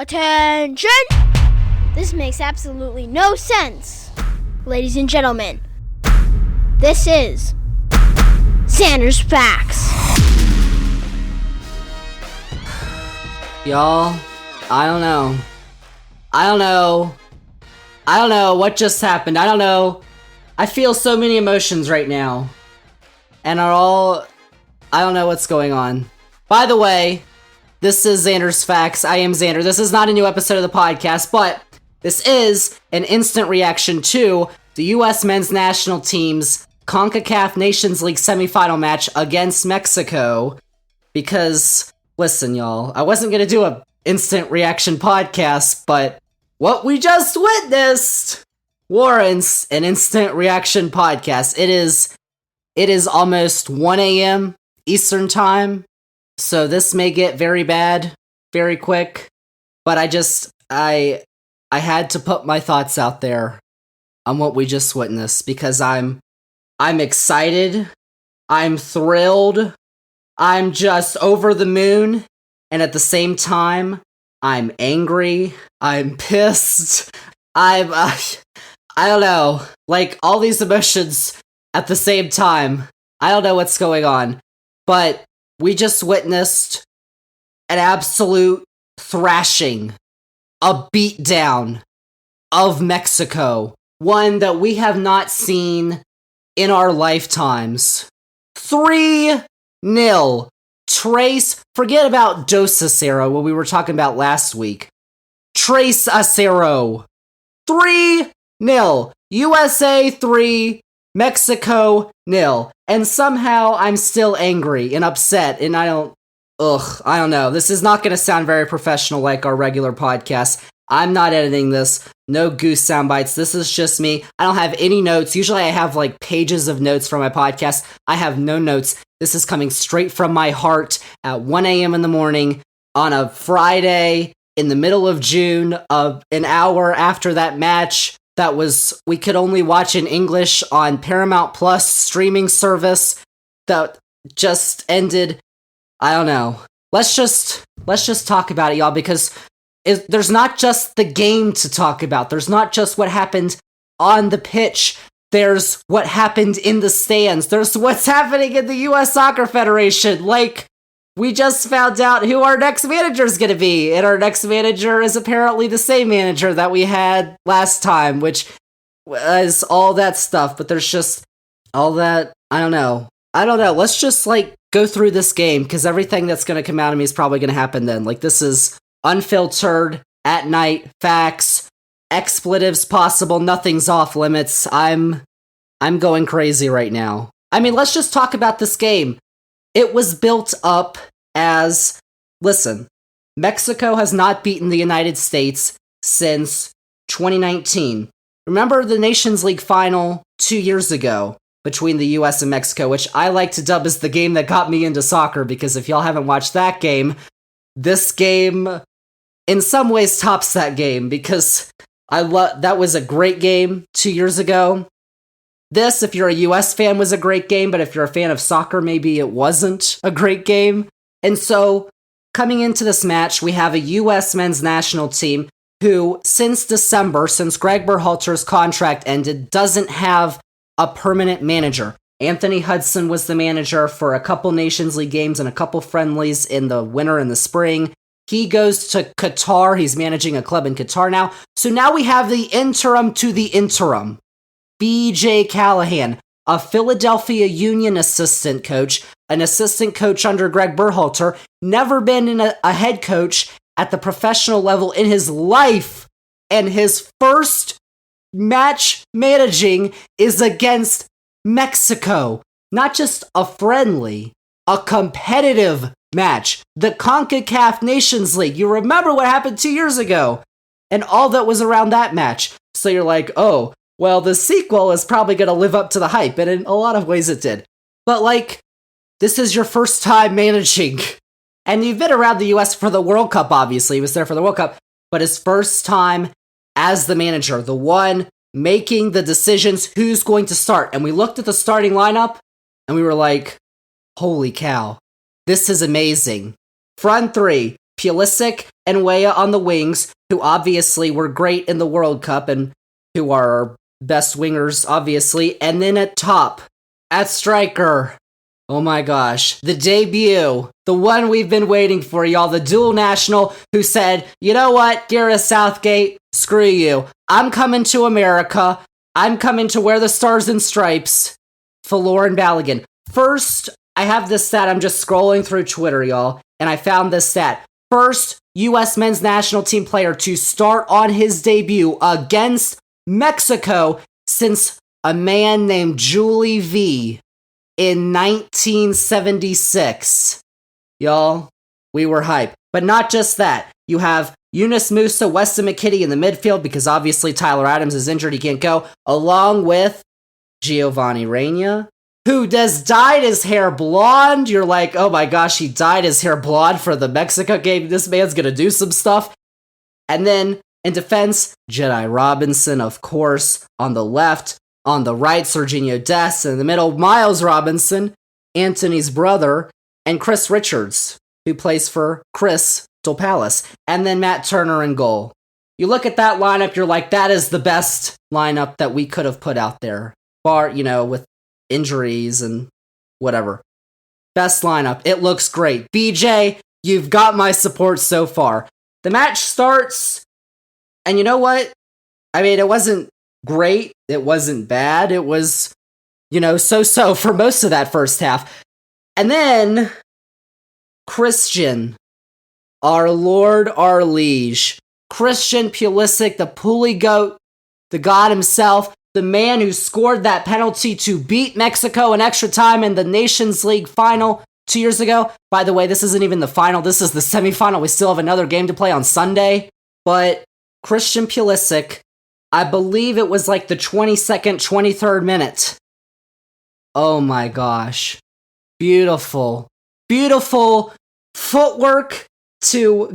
Attention! This makes absolutely no sense. Ladies and gentlemen, this is Zander's Facts. Y'all, I don't know what just happened. I don't know. I feel so many emotions right now. And I don't know what's going on. By the way, this is Zander's Facts. I am Zander. This is not a new episode of the podcast, but this is an instant reaction to the U.S. men's national team's CONCACAF Nations League semifinal match against Mexico. Because, listen, y'all, I wasn't going to do an instant reaction podcast, but what we just witnessed warrants an instant reaction podcast. It is almost 1 a.m. Eastern time. So this may get very bad, very quick, but I had to put my thoughts out there on what we just witnessed because I'm excited, I'm thrilled, I'm just over the moon, and at the same time, I'm angry, I'm pissed, I don't know, like all these emotions at the same time. I don't know what's going on, but we just witnessed an absolute thrashing, a beatdown of Mexico. One that we have not seen in our lifetimes. 3-0. Forget about Dos Acero, what we were talking about last week. Tres Acero. 3-0. USA 3, Mexico 0. And somehow I'm still angry and upset, and I don't know. This is not going to sound very professional like our regular podcast. I'm not editing this. No goose sound bites. This is just me. I don't have any notes. Usually I have like pages of notes for my podcast. I have no notes. This is coming straight from my heart at 1 a.m. in the morning on a Friday in the middle of June, an hour after that match. We could only watch in English on Paramount Plus streaming service that just ended. I don't know. Let's just talk about it, y'all, because there's not just the game to talk about. There's not just what happened on the pitch. There's what happened in the stands. There's what's happening in the U.S. Soccer Federation. Like, we just found out who our next manager is going to be, and our next manager is apparently the same manager that we had last time, which is all that stuff, but there's just all that, I don't know. Let's just, go through this game, because everything that's going to come out of me is probably going to happen then. This is unfiltered, at night, facts, expletives possible, nothing's off limits. I'm going crazy right now. I mean, let's just talk about this game. It was built up as, listen, Mexico has not beaten the United States since 2019. Remember the Nations League final 2 years ago between the US and Mexico, which I like to dub as the game that got me into soccer, because if y'all haven't watched that game, this game in some ways tops that game, because that was a great game 2 years ago. This, if you're a US fan, was a great game, but if you're a fan of soccer, maybe it wasn't a great game. And so, coming into this match, we have a US men's national team who, since December, since Gregg Berhalter's contract ended, doesn't have a permanent manager. Anthony Hudson was the manager for a couple Nations League games and a couple friendlies in the winter and the spring. He goes to Qatar. He's managing a club in Qatar now. So now we have the interim to the interim. B.J. Callahan, a Philadelphia Union assistant coach, an assistant coach under Gregg Berhalter, never been in a head coach at the professional level in his life, and his first match managing is against Mexico. Not just a friendly, a competitive match. The CONCACAF Nations League. You remember what happened 2 years ago, and all that was around that match. So you're like, oh, well, the sequel is probably going to live up to the hype, and in a lot of ways it did. But, this is your first time managing. And you've been around the US for the World Cup, obviously. He was there for the World Cup. But his first time as the manager, the one making the decisions who's going to start. And we looked at the starting lineup, and we were like, holy cow, this is amazing. Front three, Pulisic and Weah on the wings, who obviously were great in the World Cup and who are our best wingers, obviously. And then at top, at striker, oh my gosh, the debut, the one we've been waiting for, y'all, the dual national who said, you know what, Gareth Southgate, screw you. I'm coming to America. I'm coming to wear the stars and stripes. Folarin Balogun. First, I have this stat. I'm just scrolling through Twitter, y'all, and I found this stat. First U.S. men's national team player to start on his debut against Mexico since a man named Julie V in 1976. Y'all, we were hype. But not just that. You have Yunus Musa, Weston McKennie in the midfield because obviously Tyler Adams is injured, he can't go, along with Giovanni Reyna, who just dyed his hair blonde. You're like, oh my gosh, he dyed his hair blonde for the Mexico game. This man's gonna do some stuff. And then in defense, Jedi Robinson, of course, on the left. On the right, Serginho Dest. In the middle, Miles Robinson, Anthony's brother, and Chris Richards, who plays for Crystal Palace. And then Matt Turner in goal. You look at that lineup, you're like, that is the best lineup that we could have put out there. Bar, with injuries and whatever. Best lineup. It looks great. BJ, you've got my support so far. The match starts, and you know what? I mean, it wasn't great. It wasn't bad. It was, so-so for most of that first half. And then, Christian, our Lord, our liege, Christian Pulisic, the pulley goat, the god himself, the man who scored that penalty to beat Mexico in extra time in the Nations League final 2 years ago. By the way, this isn't even the final. This is the semifinal. We still have another game to play on Sunday. But Christian Pulisic, I believe it was like the 22nd, 23rd minute. Oh my gosh. Beautiful. Beautiful footwork to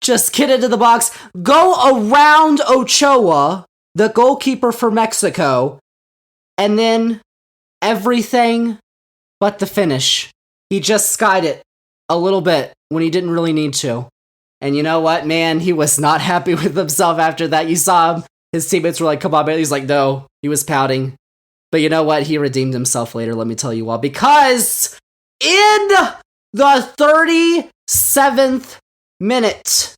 just get into the box. Go around Ochoa, the goalkeeper for Mexico, and then everything but the finish. He just skied it a little bit when he didn't really need to. And you know what, man? He was not happy with himself after that. You saw him. His teammates were like, come on, man. He's like, no. He was pouting. But you know what? He redeemed himself later, let me tell you why. Because in the 37th minute,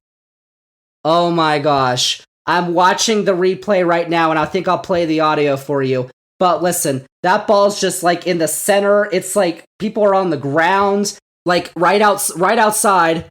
oh my gosh, I'm watching the replay right now, and I think I'll play the audio for you. But listen, that ball's just like in the center. It's like people are on the ground, like right outside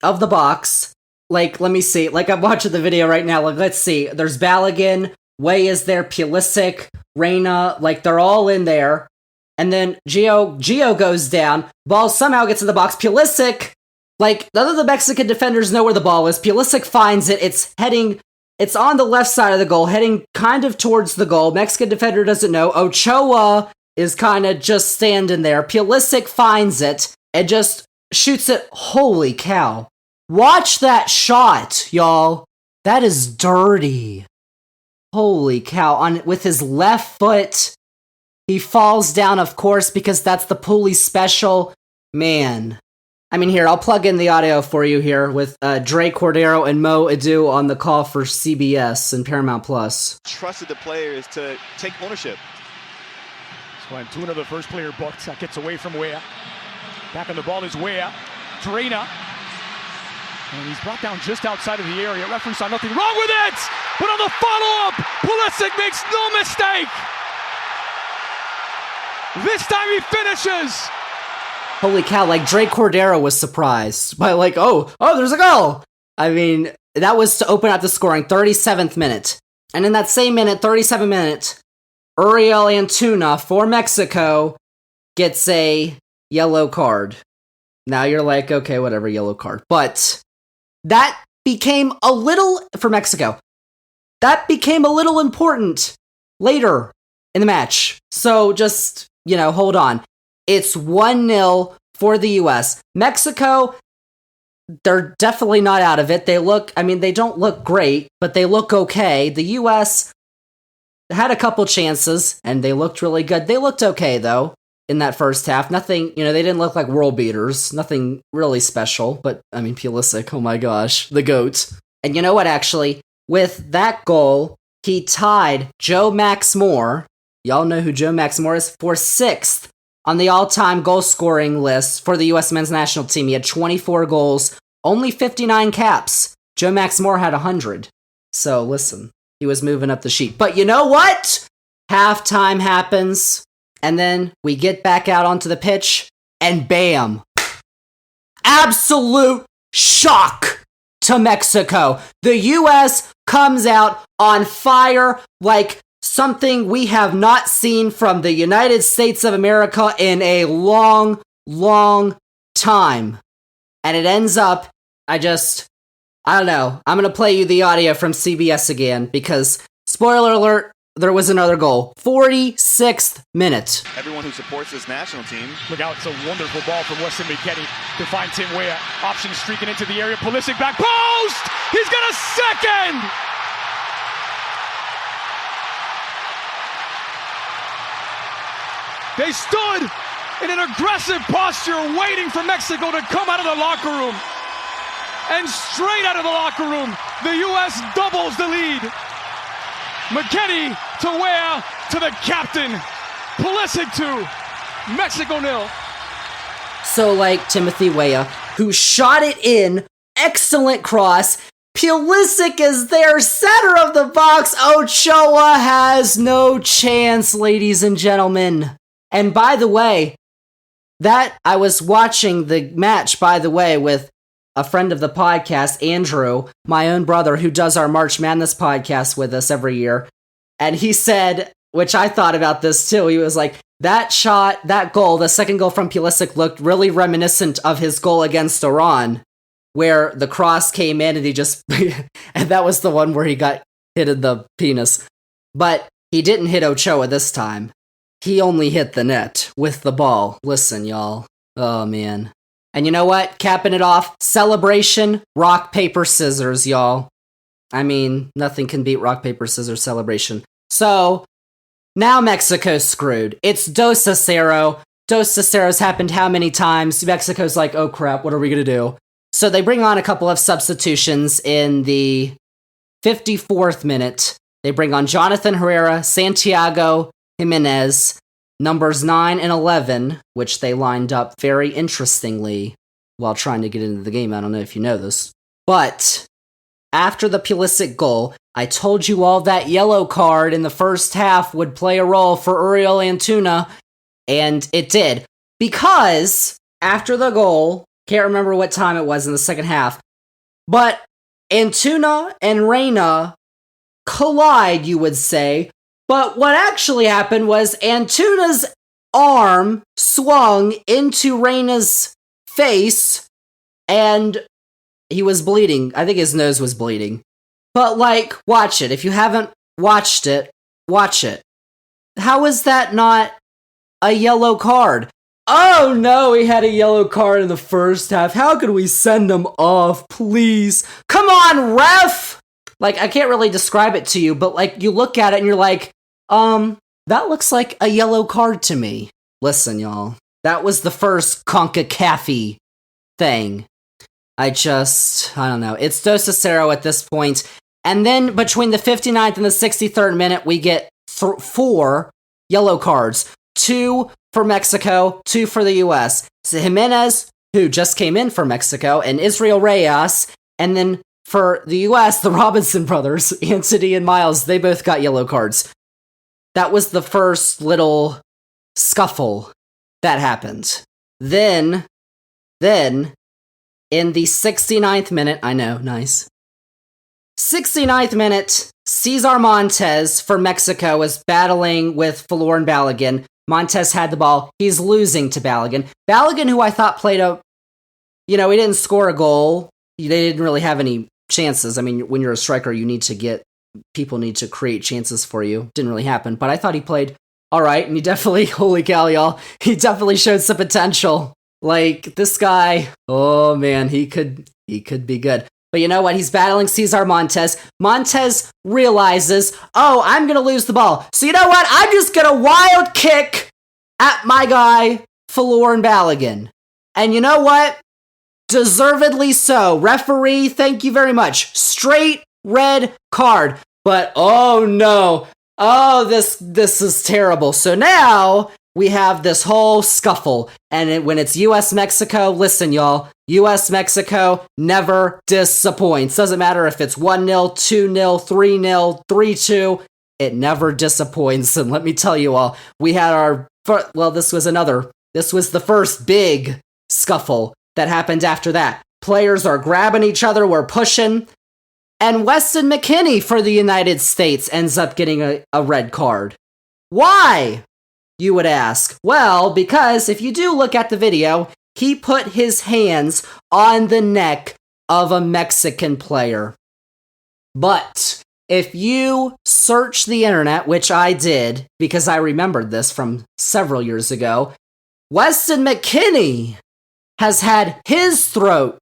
of the box. Like, let me see. Like, I'm watching the video right now. Like, let's see. There's Balogun, Way is there, Pulisic, Reyna. Like, they're all in there. And then Gio goes down. Ball somehow gets in the box. Pulisic, like, none of the Mexican defenders know where the ball is. Pulisic finds it. It's on the left side of the goal, heading kind of towards the goal. Mexican defender doesn't know. Ochoa is kind of just standing there. Pulisic finds it and just shoots it. Holy cow. Watch that shot, y'all. That is dirty. Holy cow. With his left foot, he falls down, of course, because that's the pulley special. Man. I mean, here, I'll plug in the audio for you here with Dre Cordero and Mo Adu on the call for CBS and Paramount Plus. Trusted the players to take ownership. So Antuna, the first player booked, that gets away from Weah. Back on the ball is Weah. Drena. And he's brought down just outside of the area. Reference on nothing wrong with it! But on the follow-up, Pulisic makes no mistake! This time he finishes! Holy cow, like Dre Cordero was surprised by like, oh, there's a goal! I mean, that was to open up the scoring, 37th minute. And in that same minute, 37th minute, Uriel Antuna for Mexico gets a yellow card. Now you're like, okay, whatever, yellow card. But that became a little, for Mexico, that became a little important later in the match. So just, hold on. It's 1-0 for the U.S. Mexico, they're definitely not out of it. They don't look great, but they look okay. The U.S. had a couple chances, and they looked really good. They looked okay, though. in that first half. Nothing, they didn't look like world beaters. Nothing really special. But, Pulisic, oh my gosh, the GOAT. And you know what, actually? With that goal, he tied Joe Max Moore. Y'all know who Joe Max Moore is? For 6th on the all-time goal-scoring list for the U.S. men's national team. He had 24 goals, only 59 caps. Joe Max Moore had 100. So, listen, he was moving up the sheet. But you know what? Halftime happens, and then we get back out onto the pitch, and bam! Absolute shock to Mexico. The U.S. comes out on fire like something we have not seen from the United States of America in a long, long time. And it ends up, I don't know. I'm going to play you the audio from CBS again because, spoiler alert, there was another goal. 46th minute. Everyone who supports this national team. Look out, it's a wonderful ball from Weston McKennie to find Tim Weah. Option streaking into the area. Pulisic back post! He's got a second! They stood in an aggressive posture waiting for Mexico to come out of the locker room. And straight out of the locker room, the U.S. doubles the lead. McKennie to Weah to the captain. Pulisic 2, Mexico 0. So like Timothy Weah, who shot it in, excellent cross. Pulisic is there, center of the box. Ochoa has no chance, ladies and gentlemen. And by the way, I was watching the match, by the way, with a friend of the podcast, Andrew, my own brother, who does our March Madness podcast with us every year. And he said, which I thought about this too, he was like, that shot, that goal, the second goal from Pulisic looked really reminiscent of his goal against Iran, where the cross came in and he just, and that was the one where he got hit in the penis. But he didn't hit Ochoa this time. He only hit the net with the ball. Listen, y'all. Oh, man. And you know what? Capping it off, celebration, rock, paper, scissors, y'all. Nothing can beat rock, paper, scissors celebration. So, now Mexico's screwed. It's Dos a Cero. Dos a Cero's happened how many times? Mexico's like, oh crap, what are we gonna do? So they bring on a couple of substitutions in the 54th minute. They bring on Jonathan Herrera, Santiago Jimenez, numbers 9 and 11, which they lined up very interestingly while trying to get into the game. I don't know if you know this. But after the Pulisic goal, I told you all that yellow card in the first half would play a role for Uriel Antuna, and it did. Because after the goal, can't remember what time it was in the second half, but Antuna and Reyna collide, you would say. But what actually happened was Antuna's arm swung into Reyna's face, and he was bleeding. I think his nose was bleeding. But, watch it. If you haven't watched it, watch it. How is that not a yellow card? Oh no, he had a yellow card in the first half. How could we send him off, please? Come on, ref! I can't really describe it to you, but, you look at it and you're like, that looks like a yellow card to me. Listen, y'all. That was the first CONCACAF thing. I don't know. It's Dos a Cero at this point. And then between the 59th and the 63rd minute, we get 4 yellow cards. 2 for Mexico, 2 for the U.S. So Jimenez, who just came in for Mexico, and Israel Reyes. And then for the U.S., the Robinson brothers, Anthony and Miles, they both got yellow cards. That was the first little scuffle that happened. Then, in the 69th minute, I know, nice. 69th minute, Cesar Montes for Mexico was battling with Faloran Balogun. Montes had the ball. He's losing to Balogun. Balogun, who I thought played he didn't score a goal. They didn't really have any chances. When you're a striker, people need to create chances for you. Didn't really happen, but I thought he played all right, and he definitely, holy cow, y'all, he definitely showed some potential. This guy, oh man, he could be good. But you know what? He's battling Cesar Montes. Montes realizes, oh, I'm going to lose the ball. So you know what? I'm just going to wild kick at my guy, Folarin Balogun. And you know what? Deservedly so. Referee, thank you very much. Straight red card. But oh no. Oh, this is terrible. So now we have this whole scuffle. And when it's US-Mexico, listen, y'all. US-Mexico never disappoints. Doesn't matter if it's 1-0, 2-0, 3-0, 3-2. It never disappoints. And let me tell you all, we had this was the first big scuffle that happened after that. Players are grabbing each other, we're pushing. And Weston McKennie for the United States ends up getting a red card. Why? You would ask. Well, because if you do look at the video, he put his hands on the neck of a Mexican player. But if you search the internet, which I did because I remembered this from several years ago, Weston McKennie has had his throat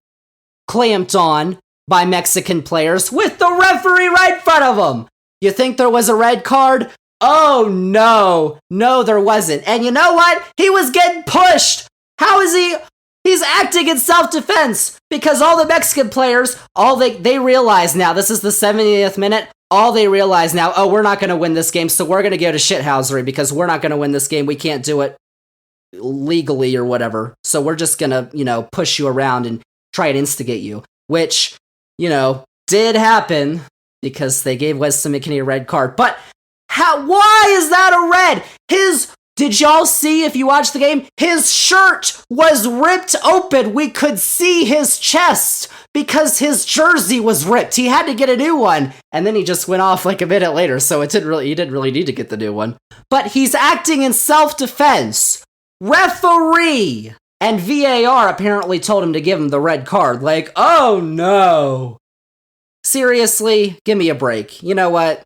clamped on by Mexican players with the referee right in front of him. You think there was a red card? Oh no. No, there wasn't. And you know what? He was getting pushed. How is he? He's acting in self-defense because all the Mexican players, they realize now, this is the 70th minute, all they realize now, oh, we're not going to win this game, so we're going to go to shithousery because we're not going to win this game. We can't do it legally or whatever. So we're just going to, push you around and try and instigate you, which, did happen because they gave Weston McKennie a red card. But why is that a red? Did y'all see, if you watched the game, his shirt was ripped open. We could see his chest because his jersey was ripped. He had to get a new one, and then he just went off like a minute later, so he didn't really need to get the new one. But he's acting in self-defense. Referee! And VAR apparently told him to give him the red card. Like, oh no. Seriously, give me a break. You know what?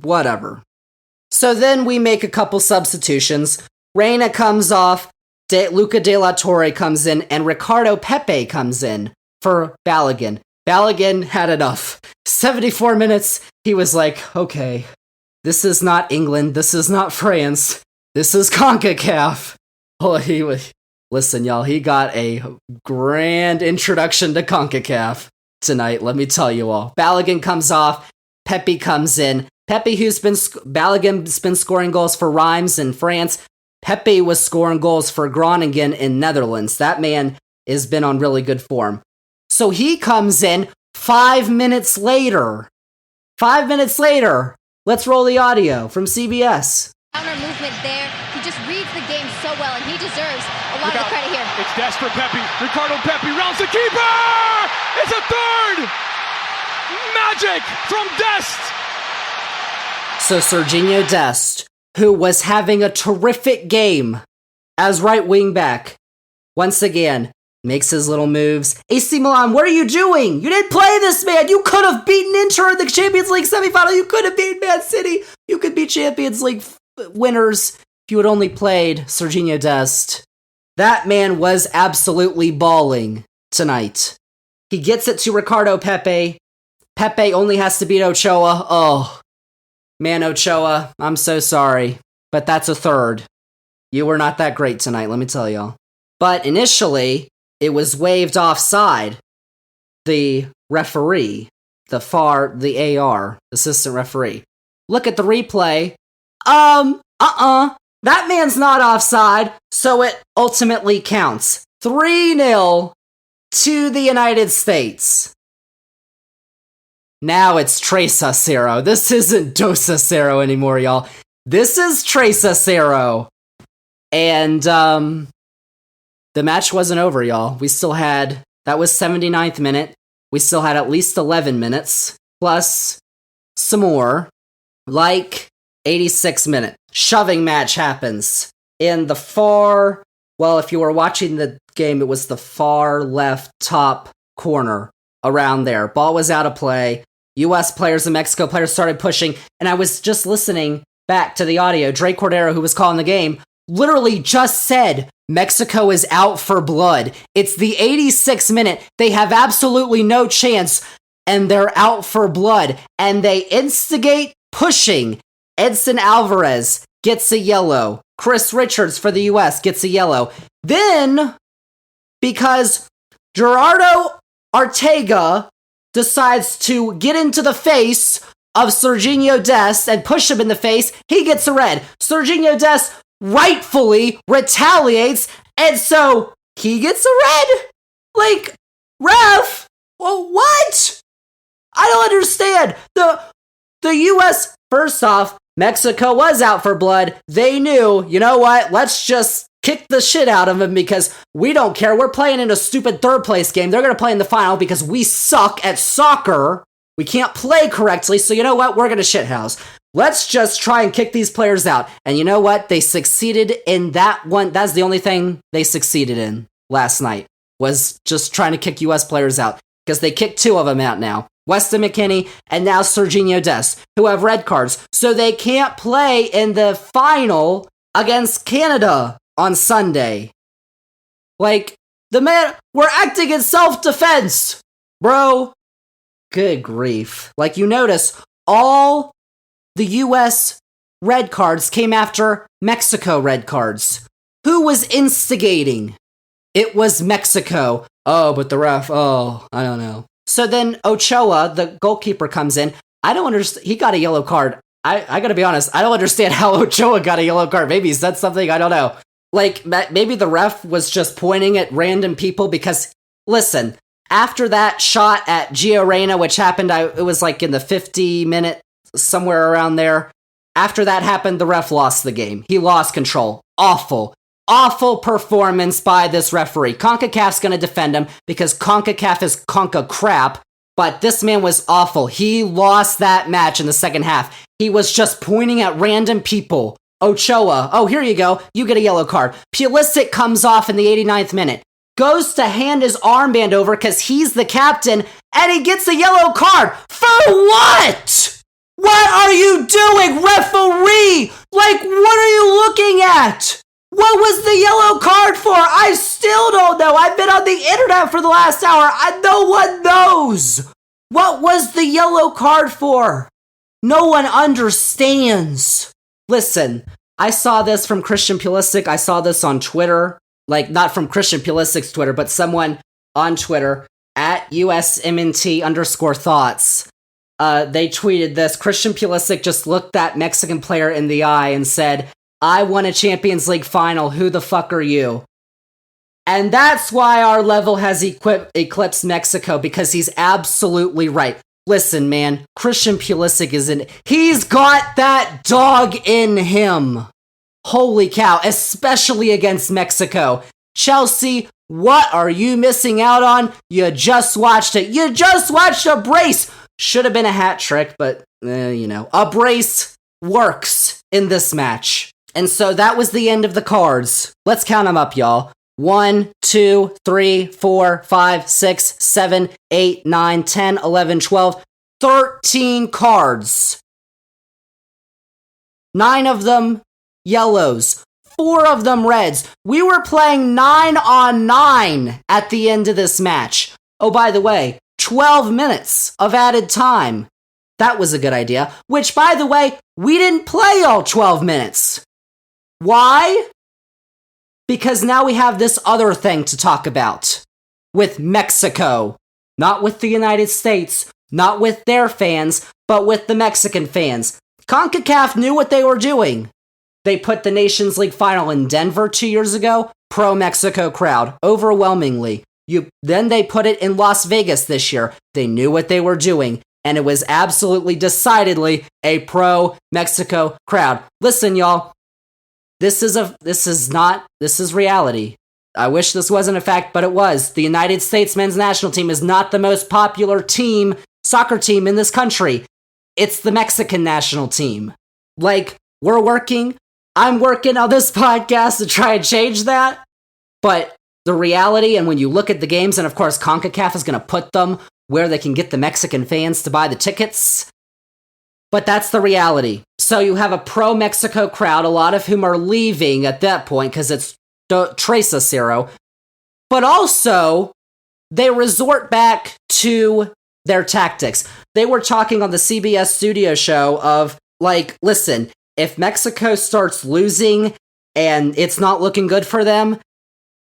Whatever. So then we make a couple substitutions. Reina comes off, Luca De La Torre comes in, and Ricardo Pepi comes in for Balogun. Balogun had enough. 74 minutes, he was like, okay, this is not England, this is not France, this is CONCACAF. Oh, listen, y'all, he got a grand introduction to CONCACAF tonight, let me tell you all. Balogun comes off, Pepi comes in. Pepi, Balogun's been scoring goals for Reims in France. Pepi was scoring goals for Groningen in Netherlands. That man has been on really good form. So he comes in 5 minutes later. 5 minutes later. Let's roll the audio from CBS. Counter movement there. He just reads the game so well, and he deserves a lot of the credit here. It's Dest for Pepi. Ricardo Pepi rounds the keeper! It's a third! Magic from Dest! So Serginho Dest, who was having a terrific game as right wing back, once again makes his little moves. AC Milan, what are you doing? You didn't play this, man. You could have beaten Inter in the Champions League semifinal. You could have beaten Man City. You could be Champions League winners if you had only played Serginho Dest. That man was absolutely balling tonight. He gets it to Ricardo Pepi. Pepi only has to beat Ochoa. Oh, man, Ochoa, I'm so sorry, but that's a third. You were not that great tonight, let me tell y'all. But initially, it was waved offside. The referee, the AR, assistant referee. Look at the replay. That man's not offside, so it ultimately counts. 3-0 to the United States. Now it's 3-0. This isn't 2-0 anymore, y'all. This is 3-0. And, the match wasn't over, y'all. We still had, that was 79th minute. We still had at least 11 minutes, plus some more. Like, 86th minute. Shoving match happens. In the far, well, if you were watching the game, it was the far left top corner. Around there. Ball was out of play. US players and Mexico players started pushing, and I was just listening back to the audio. Drake Cordero, who was calling the game, literally just said, Mexico is out for blood. It's the 86th minute. They have absolutely no chance, and they're out for blood. And they instigate pushing. Edson Alvarez gets a yellow. Chris Richards for the US gets a yellow. Then, because Gerardo Ortega decides to get into the face of Serginho Dest and push him in the face, he gets a red. Serginho Dest rightfully retaliates, and so he gets a red? Like, ref? Well, what? I don't understand. The US, first off, Mexico was out for blood. They knew, you know what, let's just kick the shit out of them because we don't care. We're playing in a stupid third place game. They're going to play in the final because we suck at soccer. We can't play correctly, so you know what, we're going to shithouse. Let's just try and kick these players out. And you know what, they succeeded in that one. That's the only thing they succeeded in last night, was just trying to kick US players out. Because they kicked 2 of them out now. Weston McKennie and now Serginho Dest, who have red cards. So they can't play in the final against Canada on Sunday. Like, we're acting in self-defense, bro. Good grief. Like, you notice, all the US red cards came after Mexico red cards. Who was instigating? It was Mexico. Oh, but the ref, I don't know. So then Ochoa, the goalkeeper, comes in. I don't understand. He got a yellow card. I gotta be honest, I don't understand how Ochoa got a yellow card. Maybe he said something, I don't know. Like, maybe the ref was just pointing at random people because, listen, after that shot at Gio Reyna, which happened, it was like in the 50-minute, somewhere around there. After that happened, the ref lost the game. He lost control. Awful performance by this referee. CONCACAF's gonna defend him because CONCACAF is conca crap, but this man was awful. He lost that match in the second half. He was just pointing at random people. Ochoa, oh, here you go. You get a yellow card. Pulisic comes off in the 89th minute. Goes to hand his armband over because he's the captain, and he gets a yellow card. For what? What are you doing, referee? Like, what are you looking at? What was the yellow card for? I still don't know. I've been on the internet for the last hour. No one knows. What was the yellow card for? No one understands. Listen, I saw this from Christian Pulisic. I saw this on Twitter. Like, not from Christian Pulisic's Twitter, but someone on Twitter, at USMNT_thoughts. They tweeted this. Christian Pulisic just looked that Mexican player in the eye and said, I won a Champions League final. Who the fuck are you? And that's why our level has eclipsed Mexico, because he's absolutely right. Listen, man, Christian Pulisic he's got that dog in him. Holy cow, especially against Mexico. Chelsea, what are you missing out on? You just watched it. You just watched a brace. Should have been a hat trick, but, a brace works in this match. And so that was the end of the cards. Let's count them up, y'all. 1, 2, 3, 4, 5, 6, 7, 8, 9, 10, 11, 12, 13 cards. 9 of them yellows, 4 of them reds. We were playing 9-on-9 at the end of this match. Oh, by the way, 12 minutes of added time. That was a good idea. Which, by the way, we didn't play all 12 minutes. Why? Because now we have this other thing to talk about. With Mexico. Not with the United States, not with their fans, but with the Mexican fans. CONCACAF knew what they were doing. They put the Nations League final in Denver 2 years ago, pro-Mexico crowd, overwhelmingly. Then they put it in Las Vegas this year. They knew what they were doing, and it was absolutely decidedly a pro-Mexico crowd. Listen, y'all, this is reality. I wish this wasn't a fact, but it was. The United States men's national team is not the most popular soccer team in this country. It's the Mexican national team. Like, I'm working on this podcast to try and change that, but the reality, and when you look at the games, and of course CONCACAF is going to put them where they can get the Mexican fans to buy the tickets, but that's the reality. So you have a pro-Mexico crowd, a lot of whom are leaving at that point because it's Tres a 0, but also they resort back to their tactics. They were talking on the CBS studio show of, like, listen, if Mexico starts losing and it's not looking good for them,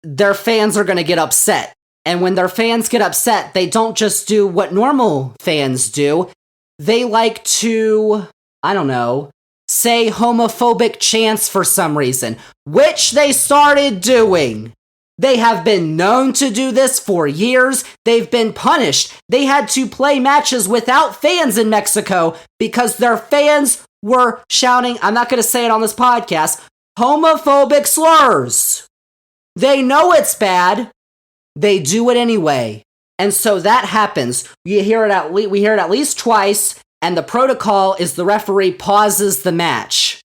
their fans are going to get upset. And when their fans get upset, they don't just do what normal fans do. They like to, I don't know, say homophobic chants for some reason, which they started doing. They have been known to do this for years. They've been punished. They had to play matches without fans in Mexico because their fans were shouting, I'm not going to say it on this podcast, homophobic slurs. They know it's bad. They do it anyway. And so that happens. We hear it at least twice, and the protocol is the referee pauses the match.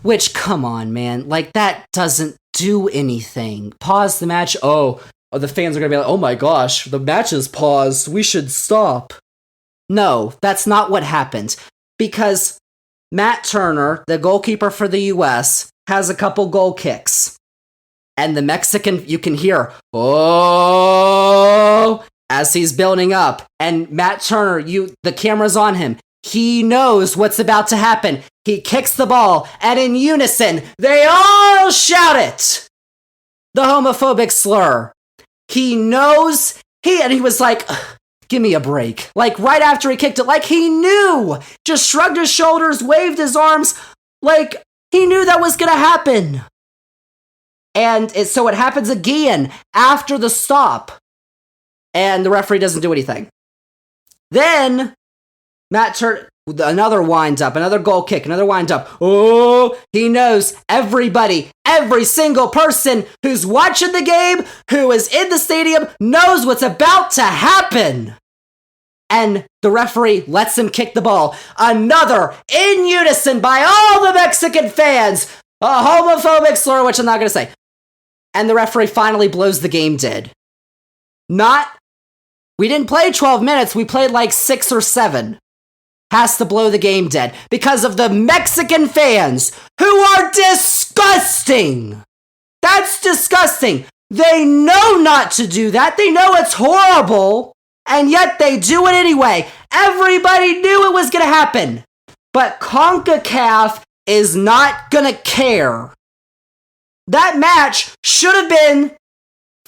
Which, come on, man. Like, that doesn't do anything. Pause the match. Oh, the fans are going to be like, oh my gosh, the match is paused. We should stop. No, that's not what happened. Because Matt Turner, the goalkeeper for the US, has a couple goal kicks. And the Mexican, you can hear, oh, as he's building up. And Matt Turner, the camera's on him. He knows what's about to happen. He kicks the ball, and in unison, they all shout it. The homophobic slur. He knows, and he was like, give me a break. Like, right after he kicked it, like he knew. Just shrugged his shoulders, waved his arms, like he knew that was gonna happen. And so it happens again after the stop. And the referee doesn't do anything. Then, Matt Turner, another wind up, another goal kick, another wind up. Oh, he knows everybody, every single person who's watching the game, who is in the stadium, knows what's about to happen. And the referee lets him kick the ball. Another, in unison by all the Mexican fans, a homophobic slur, which I'm not going to say. And the referee finally blows the game dead. We didn't play 12 minutes, we played like 6 or 7. Has to blow the game dead because of the Mexican fans who are disgusting. That's disgusting. They know not to do that. They know it's horrible, and yet they do it anyway. Everybody knew it was going to happen. But CONCACAF is not going to care. That match should have been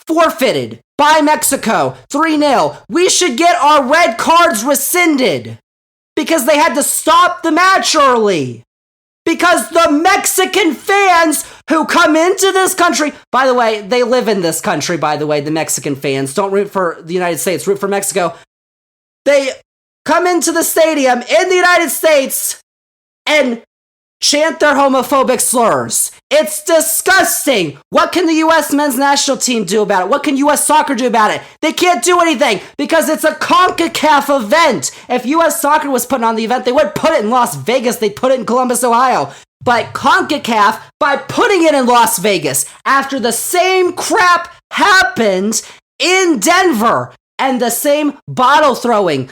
forfeited by Mexico, 3-0. We should get our red cards rescinded because they had to stop the match early. Because the Mexican fans who come into this country, by the way, they live in this country, by the way, the Mexican fans. Don't root for the United States, root for Mexico. They come into the stadium in the United States and chant their homophobic slurs. It's disgusting. What can the U.S. men's national team do about it? What can U.S. soccer do about it? They can't do anything because it's a CONCACAF event. If U.S. soccer was putting on the event, they wouldn't put it in Las Vegas. They'd put it in Columbus, Ohio. But CONCACAF, by putting it in Las Vegas, after the same crap happened in Denver, and the same bottle throwing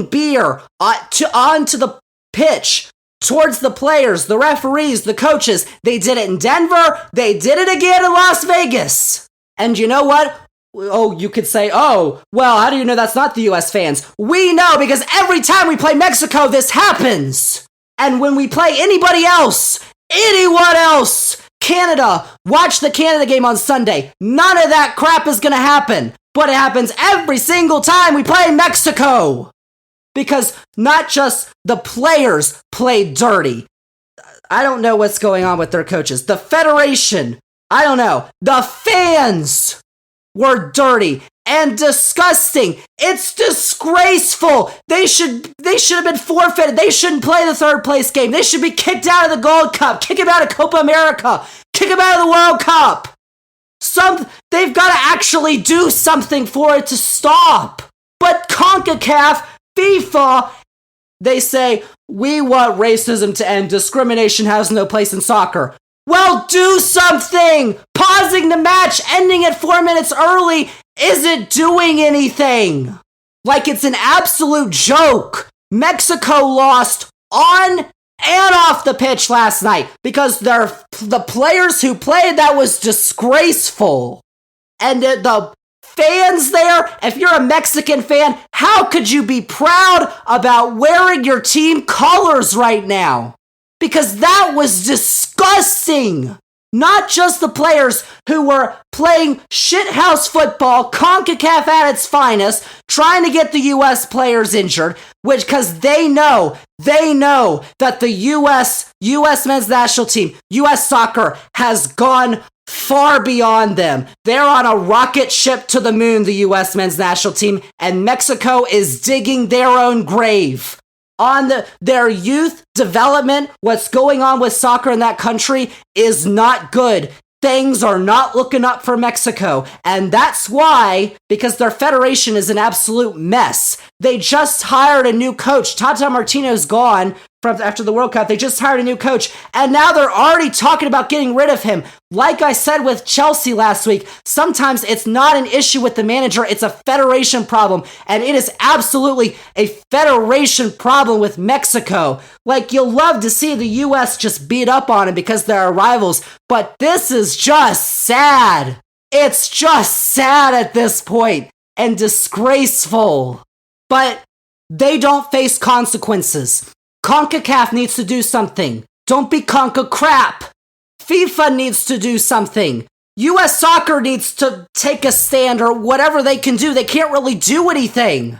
beer onto the pitch, towards the players, the referees, the coaches. They did it in Denver. They did it again in Las Vegas. And you know what? Oh, you could say, oh, well, how do you know that's not the U.S. fans? We know because every time we play Mexico, this happens. And when we play anybody else, anyone else, Canada, watch the Canada game on Sunday. None of that crap is going to happen. But it happens every single time we play Mexico. Because not just the players play dirty. I don't know what's going on with their coaches. The federation, I don't know. The fans were dirty and disgusting. It's disgraceful. They should have been forfeited. They shouldn't play the third place game. They should be kicked out of the Gold Cup. Kick them out of Copa America. Kick them out of the World Cup. They've got to actually do something for it to stop. But CONCACAF, FIFA, they say, we want racism to end. Discrimination has no place in soccer. Well, do something! Pausing the match, ending it 4 minutes early, isn't doing anything. Like it's an absolute joke. Mexico lost on and off the pitch last night because the players who played, that was disgraceful. And the fans there, if you're a Mexican fan, how could you be proud about wearing your team colors right now? because that was disgusting. Not just the players who were playing shithouse football, CONCACAF at its finest, trying to get the U.S. players injured, which, because they know that the U.S. men's national team, U.S. soccer, has gone far beyond them. They're on a rocket ship to the moon, the U.S. men's national team, and Mexico is digging their own grave. On their youth development, what's going on with soccer in that country is not good. Things are not looking up for Mexico. And that's why, because their federation is an absolute mess. They just hired a new coach. Tata Martino's gone after the World Cup. They just hired a new coach. And now they're already talking about getting rid of him. Like I said with Chelsea last week, sometimes it's not an issue with the manager. It's a federation problem. And it is absolutely a federation problem with Mexico. Like, you'll love to see the U.S. just beat up on him because they're rivals. But this is just sad. It's just sad at this point and disgraceful. But they don't face consequences. CONCACAF needs to do something. Don't be CONCACRAP. FIFA needs to do something. US Soccer needs to take a stand or whatever they can do. They can't really do anything.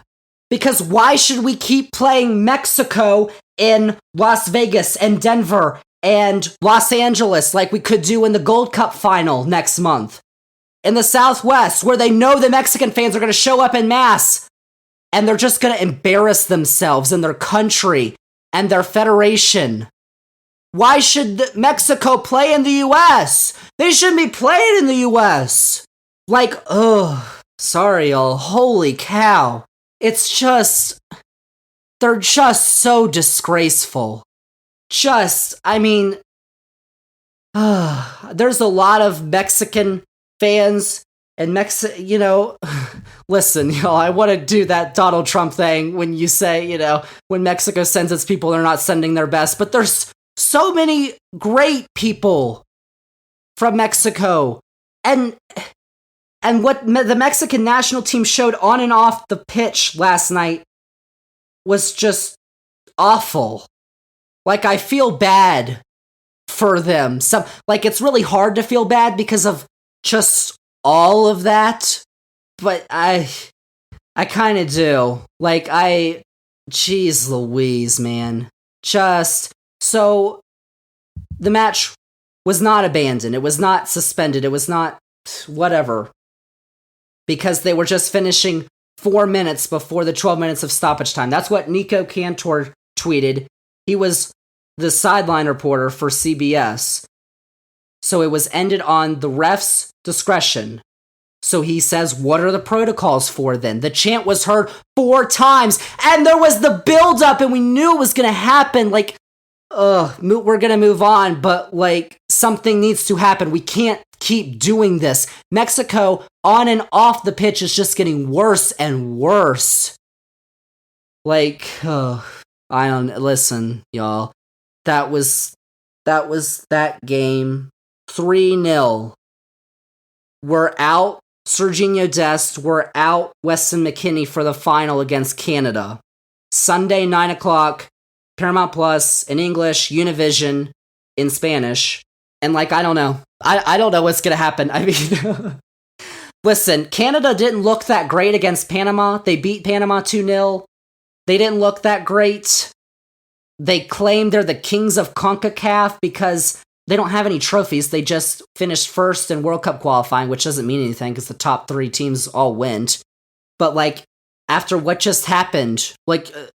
Because why should we keep playing Mexico in Las Vegas and Denver and Los Angeles like we could do in the Gold Cup final next month? In the Southwest, where they know the Mexican fans are going to show up en masse and they're just going to embarrass themselves and their country and their federation. Why should Mexico play in the U.S.? They shouldn't be playing in the U.S. Like, sorry, y'all. Holy cow. It's just, they're just so disgraceful. There's a lot of Mexican fans and listen, y'all, I want to do that Donald Trump thing when you say, when Mexico sends its people, they're not sending their best. But there's so many great people from Mexico. And what the Mexican national team showed on and off the pitch last night was just awful. Like, I feel bad for them. It's really hard to feel bad because of just all of that, but I kind of do. Jeez Louise, man. So, the match was not abandoned. It was not suspended. It was not whatever. Because they were just finishing 4 minutes before the 12 minutes of stoppage time. That's what Nico Cantor tweeted. He was the sideline reporter for CBS. So it was ended on the ref's discretion. So he says, what are the protocols for then? The chant was heard 4 times, and there was the build-up, and we knew it was going to happen. We're going to move on, but, something needs to happen. We can't keep doing this. Mexico, on and off the pitch, is just getting worse and worse. Listen, y'all. That was that game. 3-0. We're out Serginho Dest. We're out Weston McKennie for the final against Canada. Sunday, 9 o'clock, Paramount Plus, in English, Univision, in Spanish. And, I don't know. I don't know what's going to happen. I mean, listen, Canada didn't look that great against Panama. They beat Panama 2-0. They didn't look that great. They claim they're the kings of CONCACAF because they don't have any trophies. They just finished first in World Cup qualifying, which doesn't mean anything because the top 3 teams all went. But, after what just happened, the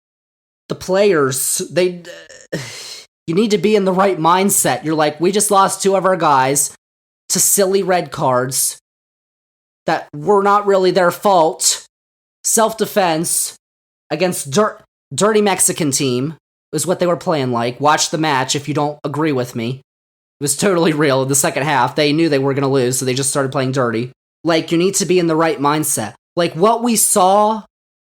players, you need to be in the right mindset. You're we just lost 2 of our guys to silly red cards that were not really their fault. Self-defense against dirty Mexican team is what they were playing like. Watch the match if you don't agree with me. It was totally real in the second half. They knew they were going to lose, so they just started playing dirty. You need to be in the right mindset. What we saw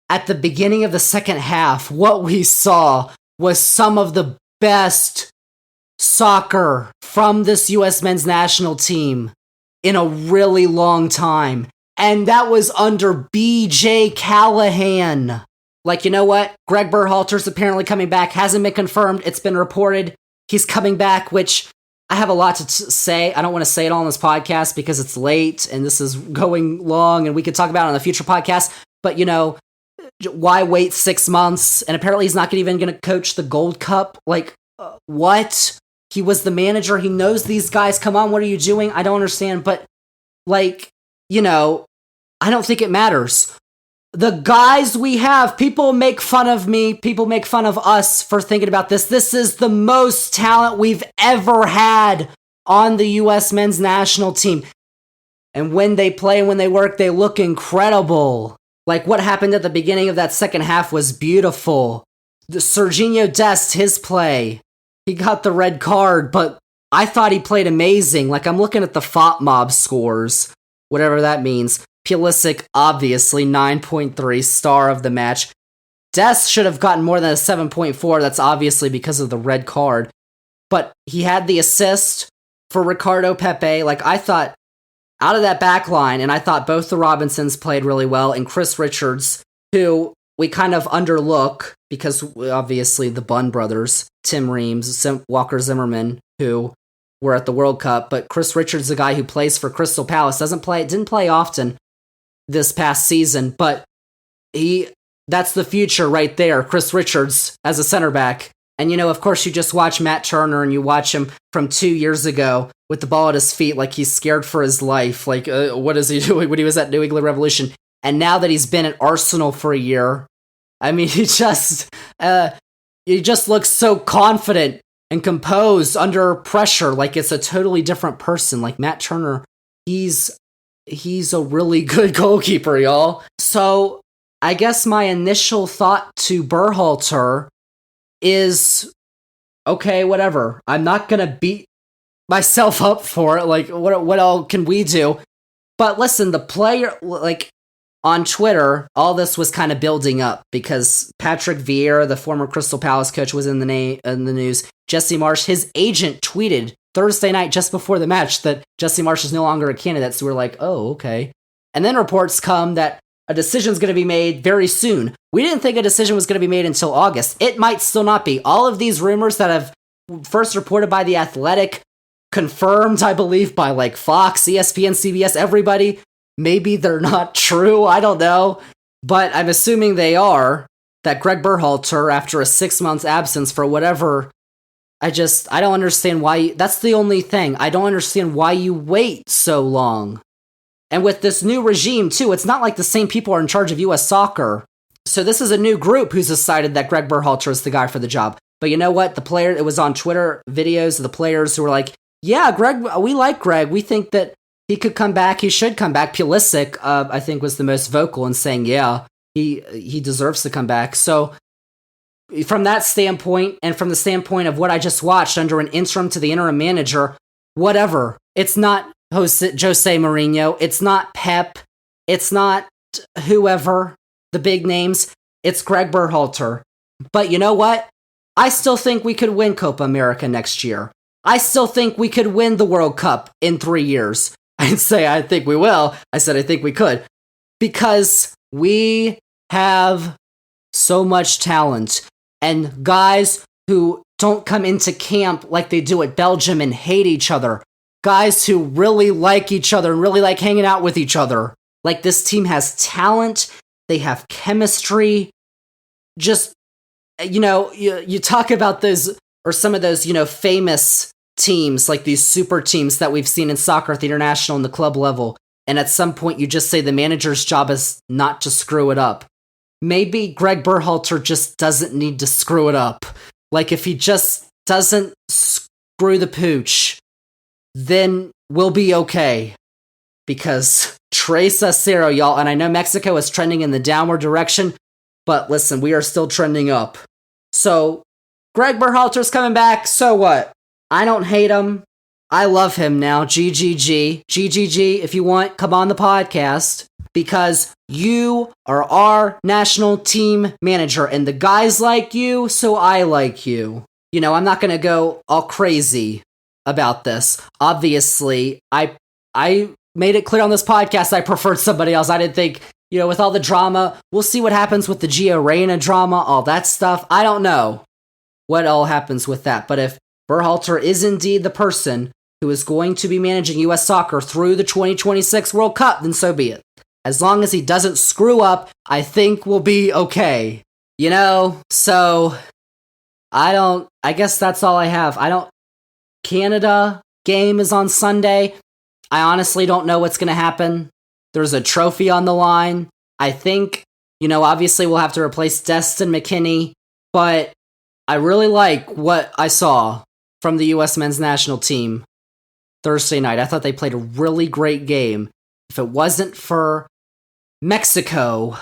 at the beginning of the second half, what we saw was some of the best soccer from this U.S. men's national team in a really long time. And that was under B.J. Callahan. You know what? Gregg Berhalter's apparently coming back. Hasn't been confirmed. It's been reported he's coming back, which I have a lot to say. I don't want to say it all on this podcast because it's late and this is going long and we could talk about it on a future podcast. But, why wait 6 months? And apparently he's not even going to coach the Gold Cup. Like, what? He was the manager. He knows these guys. Come on, what are you doing? I don't understand. But, I don't think it matters. The guys we have, people make fun of me, people make fun of us for thinking about this. This is the most talent we've ever had on the U.S. men's national team. And when they play and when they work, they look incredible. Like, what happened at the beginning of that second half was beautiful. The Serginho Dest, his play, he got the red card, but I thought he played amazing. Like, I'm looking at the FOTMob scores, whatever that means. Pulisic, obviously, 9.3, star of the match. Dest should have gotten more than a 7.4. That's obviously because of the red card. But he had the assist for Ricardo Pepe. Like, I thought, out of that back line, and I thought both the Robinsons played really well, and Chris Richards, who we kind of underlook, because obviously the Bunn brothers, Tim Reams, Walker Zimmerman, who were at the World Cup, but Chris Richards, the guy who plays for Crystal Palace, didn't play often this past season, but that's the future right there, Chris Richards as a center back. And, of course, you just watch Matt Turner and you watch him from 2 years ago with the ball at his feet like he's scared for his life. Like, what is he doing when he was at New England Revolution? And now that he's been at Arsenal for a year, I mean, he just looks so confident and composed under pressure. Like, it's a totally different person. Like, Matt Turner, he's a really good goalkeeper, y'all. So I guess my initial thought to Berhalter is, okay, whatever. I'm not going to beat myself up for it. Like, what all can we do? But listen, the player, like, on Twitter, all this was kind of building up because Patrick Vieira, the former Crystal Palace coach, was in the news. Jesse Marsch, his agent, tweeted Thursday night just before the match that Jesse Marsch is no longer a candidate. So we're like, oh, okay. And then reports come that a decision's going to be made very soon. We didn't think a decision was going to be made until August. It might still not be. All of these rumors that have first reported by The Athletic, confirmed, I believe, by like Fox, ESPN, CBS, everybody, maybe they're not true. I don't know. But I'm assuming they are. That Gregg Berhalter, after a 6 month absence for whatever, I don't understand why. That's the only thing. I don't understand why you wait so long. And with this new regime, too, it's not like the same people are in charge of U.S. soccer. So this is a new group who's decided that Gregg Berhalter is the guy for the job. But you know what? It was on Twitter videos of the players who were like, yeah, Gregg, we like Gregg. We think that he could come back. He should come back. Pulisic, I think, was the most vocal in saying, yeah, he deserves to come back. So from that standpoint, and from the standpoint of what I just watched under an interim to the interim manager, whatever. It's not Jose Mourinho. It's not Pep. It's not whoever, the big names. It's Gregg Berhalter. But you know what? I still think we could win Copa America next year. I still think we could win the World Cup in 3 years. I didn't say I think we will. I said I think we could. Because we have so much talent. And guys who don't come into camp like they do at Belgium and hate each other. Guys who really like each other and really like hanging out with each other. Like, this team has talent. They have chemistry. Just, you talk about those, or some of those, famous teams, like these super teams that we've seen in soccer at the international and the club level. And at some point you just say the manager's job is not to screw it up. Maybe Gregg Berhalter just doesn't need to screw it up. Like, if he just doesn't screw the pooch, then we'll be okay. Because Tres a 0, y'all, and I know Mexico is trending in the downward direction, but listen, we are still trending up. So, Gregg Berhalter's coming back, so what? I don't hate him. I love him now. GGG. GGG, if you want, come on the podcast. Because you are our national team manager, and the guys like you, so I like you. I'm not going to go all crazy about this. Obviously, I made it clear on this podcast I preferred somebody else. I didn't think, with all the drama, we'll see what happens with the Gio Reyna drama, all that stuff. I don't know what all happens with that. But if Berhalter is indeed the person who is going to be managing U.S. soccer through the 2026 World Cup, then so be it. As long as he doesn't screw up, I think we'll be okay. So I guess that's all I have. Canada game is on Sunday. I honestly don't know what's going to happen. There's a trophy on the line. I think, obviously we'll have to replace Destin McKinney, but I really like what I saw from the U.S. men's national team Thursday night. I thought they played a really great game. If it wasn't for Mexico,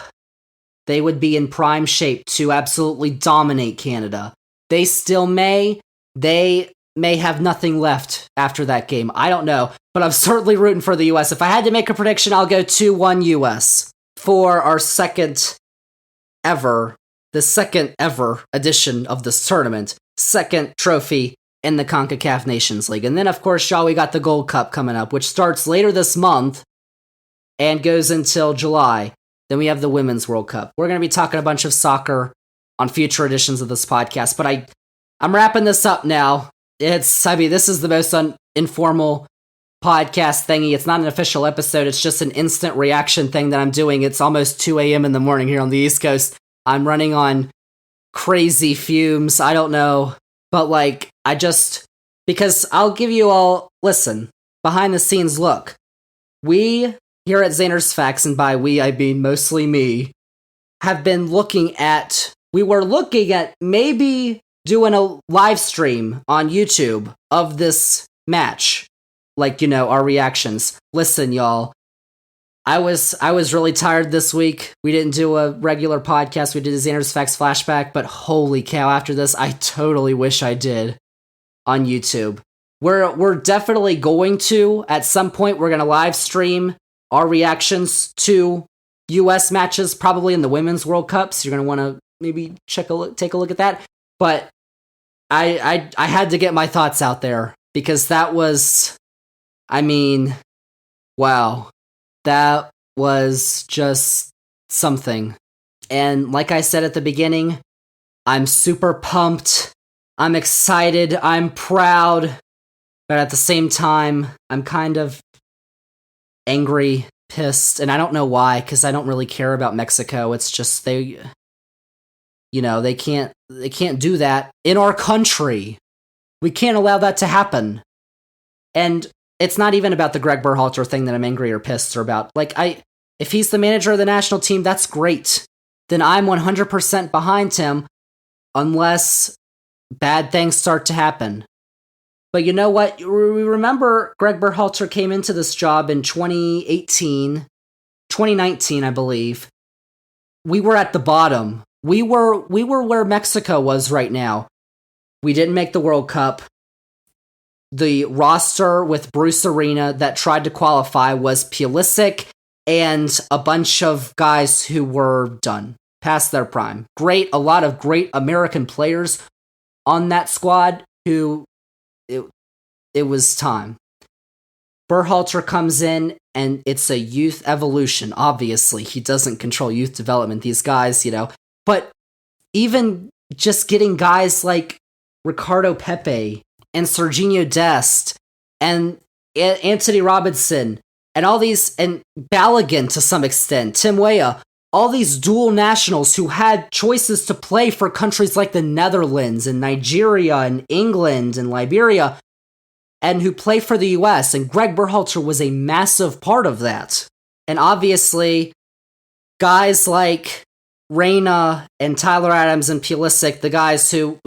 they would be in prime shape to absolutely dominate Canada. They still may. They may have nothing left after that game. I don't know, but I'm certainly rooting for the U.S. If I had to make a prediction, I'll go 2-1 U.S. for our second ever edition of this tournament. Second trophy in the CONCACAF Nations League. And then, of course, y'all, we got the Gold Cup coming up, which starts later this month and goes until July. Then we have the Women's World Cup. We're going to be talking a bunch of soccer on future editions of this podcast, but I'm wrapping this up now. This is the most informal podcast thingy. It's not an official episode. It's just an instant reaction thing that I'm doing. It's almost 2 a.m. in the morning here on the East Coast. I'm running on crazy fumes. I don't know. But because I'll give you all, listen, behind the scenes look. We here at Zander's Facts, and by we I mean mostly me, we were looking at maybe doing a live stream on YouTube of this match. Our reactions. Listen, y'all. I was really tired this week. We didn't do a regular podcast. We did a Zander's Facts flashback, but holy cow, after this, I totally wish I did on YouTube. We're definitely going to, at some point, we're going to live stream our reactions to U.S. matches, probably in the Women's World Cup, so you're going to want to maybe take a look at that. But I had to get my thoughts out there, because that was, wow. That was just something. And like I said at the beginning, I'm super pumped. I'm excited. I'm proud. But at the same time, I'm kind of angry, pissed, and I don't know why, because I don't really care about Mexico. It's just they can't do that in our country. We can't allow that to happen. And it's not even about the Gregg Berhalter thing that I'm angry or pissed or about. If he's the manager of the national team, that's great. Then I'm 100% behind him, unless bad things start to happen. But you know what? We remember Gregg Berhalter came into this job in 2019, I believe. We were at the bottom. We were where Mexico was right now. We didn't make the World Cup. The roster with Bruce Arena that tried to qualify was Pulisic and a bunch of guys who were done, past their prime. A lot of great American players on that squad who it was time. Berhalter comes in and it's a youth evolution. Obviously, he doesn't control youth development, these guys, But even just getting guys like Ricardo Pepe and Serginho Dest, and Anthony Robinson, and all these, and Balogun to some extent, Tim Weah, all these dual nationals who had choices to play for countries like the Netherlands and Nigeria and England and Liberia, and who play for the US, and Gregg Berhalter was a massive part of that. And obviously, guys like Reyna and Tyler Adams and Pulisic, the guys who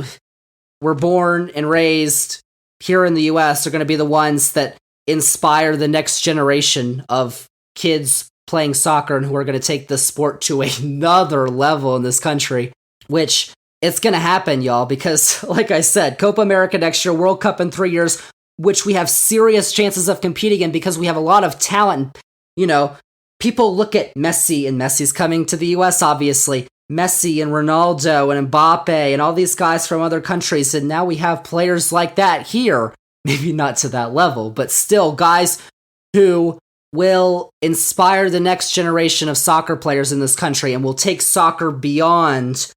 were born and raised here in the US, are going to be the ones that inspire the next generation of kids playing soccer and who are going to take the sport to another level in this country, which it's going to happen, y'all, because like I said, Copa America next year, World Cup in 3 years, which we have serious chances of competing in because we have a lot of talent. People look at Messi, and Messi's coming to the US, obviously. Messi and Ronaldo and Mbappe and all these guys from other countries, and now we have players like that here. Maybe not to that level, but still guys who will inspire the next generation of soccer players in this country and will take soccer beyond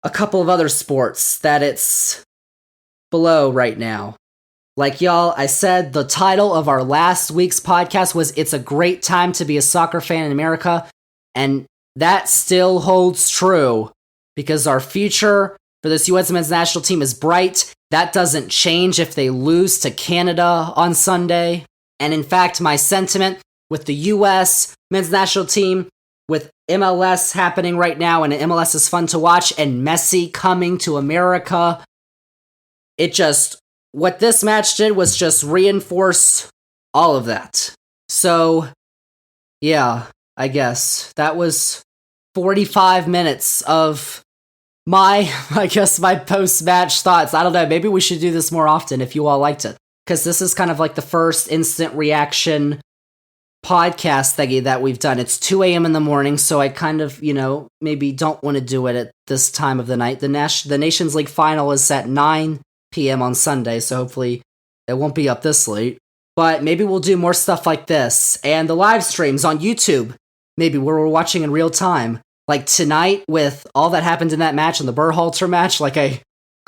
a couple of other sports that it's below right now. Like y'all, I said the title of our last week's podcast was It's a Great Time to be a Soccer Fan in America, and that still holds true because our future for this U.S. men's national team is bright. That doesn't change if they lose to Canada on Sunday. And in fact, my sentiment with the U.S. men's national team, with MLS happening right now, and MLS is fun to watch, and Messi coming to America, what this match did was just reinforce all of that. So, yeah, I guess that was 45 minutes of my post-match thoughts. I don't know, maybe we should do this more often if you all liked it. Because this is kind of like the first instant reaction podcast thingy that we've done. It's 2 a.m. in the morning, so I kind of, maybe don't want to do it at this time of the night. The Nations League final is at 9 p.m. on Sunday, so hopefully it won't be up this late. But maybe we'll do more stuff like this. And the live streams on YouTube, maybe where we're watching in real time. Like tonight with all that happened in that match and the Berhalter match,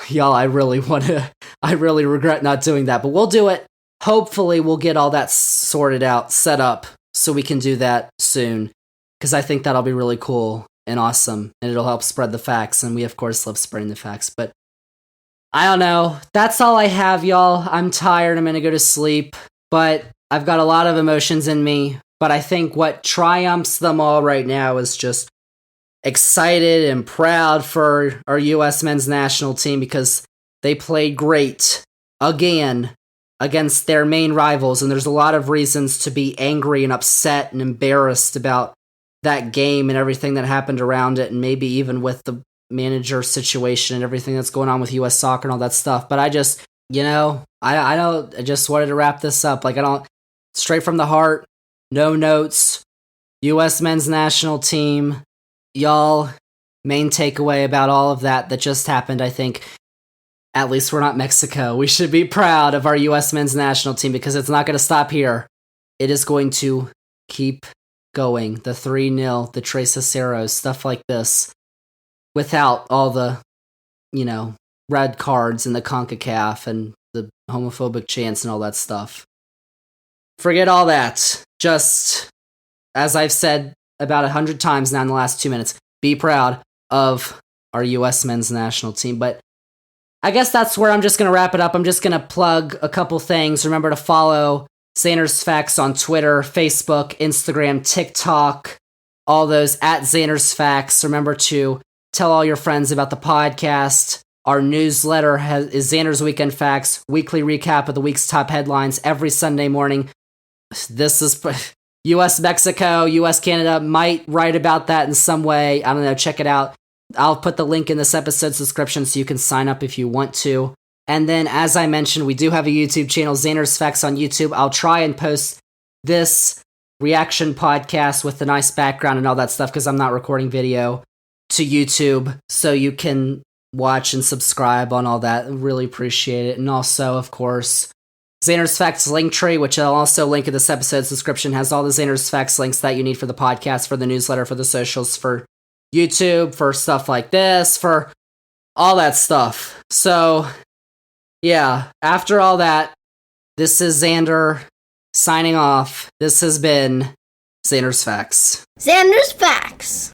I really regret not doing that, but we'll do it. Hopefully we'll get all that sorted out, set up, so we can do that soon, because I think that'll be really cool and awesome, and it'll help spread the facts, and we of course love spreading the facts, but I don't know. That's all I have, y'all. I'm tired, I'm gonna go to sleep, but I've got a lot of emotions in me, but I think what triumphs them all right now is just excited and proud for our U.S. men's national team because they played great again against their main rivals, and there's a lot of reasons to be angry and upset and embarrassed about that game and everything that happened around it, and maybe even with the manager situation and everything that's going on with U.S. soccer and all that stuff. But I just, I just wanted to wrap this up. Straight from the heart, no notes, U.S. men's national team. Y'all, main takeaway about all of that just happened, I think, at least we're not Mexico. We should be proud of our U.S. men's national team because it's not going to stop here. It is going to keep going. The 3-0, the Tres Aceros, stuff like this, without all the, red cards and the CONCACAF and the homophobic chants and all that stuff. Forget all that. Just, as I've said about 100 times now in the last 2 minutes, be proud of our U.S. men's national team. But I guess that's where I'm just going to wrap it up. I'm just going to plug a couple things. Remember to follow Zander's Facts on Twitter, Facebook, Instagram, TikTok, all those at Zander's Facts. Remember to tell all your friends about the podcast. Our newsletter is Zander's Weekend Facts, weekly recap of the week's top headlines every Sunday morning. This is U.S. Mexico, U.S. Canada, might write about that in some way. I don't know, check it out. I'll put the link in this episode's description so you can sign up if you want to. And then, as I mentioned, we do have a YouTube channel, Zander's Facts on YouTube. I'll try and post this reaction podcast with the nice background and all that stuff because I'm not recording video to YouTube, so you can watch and subscribe on all that. Really appreciate it. And also, of course, Zander's Facts link tree, which I'll also link in this episode's description, has all the Zander's Facts links that you need for the podcast, for the newsletter, for the socials, for YouTube, for stuff like this, for all that stuff. So, yeah, after all that, this is Zander signing off. This has been Zander's Facts. Zander's Facts.